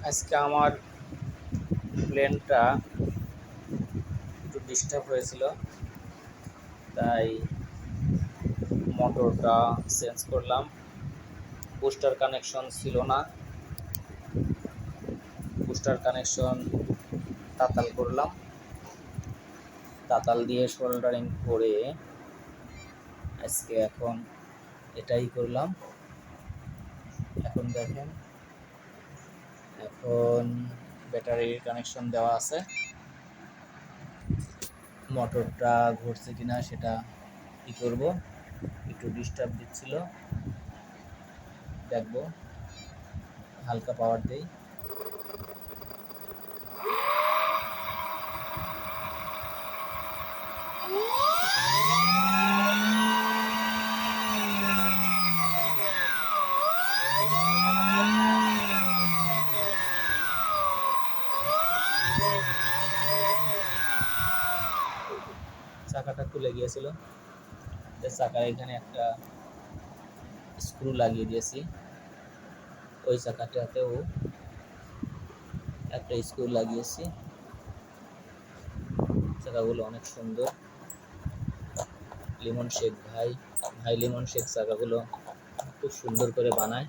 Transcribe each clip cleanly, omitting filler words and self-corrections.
আজকে আমার প্লেনটা একটু ডিস্টার্ব হয়েছিল, তাই মোটরটা চেঞ্জ করলাম। বুস্টার কানেকশন ছিল না, বুস্টার কানেকশন তাতাল করলাম। তাতাল দিয়ে সোল্ডারিং করে এখন এটাই করলাম। এখন দেখেন, এখন ব্যাটারির কানেকশন দেওয়া আছে। মোটরটা ঘুরছে কিনা সেটা কি করব, একটু ডিস্টার্ব দিচ্ছিল, দেখবো। হালকা পাওয়ার দেই। চাকাটা খুলে গিয়েছিল, চাকার এখানে একটা স্ক্রু লাগিয়ে দিয়েছি। ওই চাকাটাতেও একটা স্ক্রু লাগিয়েছি। চাকাগুলো অনেক সুন্দর। লিমন শেক ভাই লিমন শেক চাকাগুলো খুব সুন্দর করে বানায়।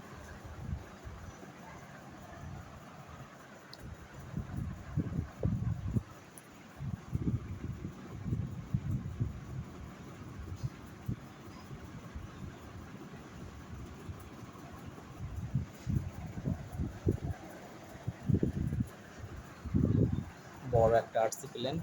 বড় একটা আরসি প্লেন।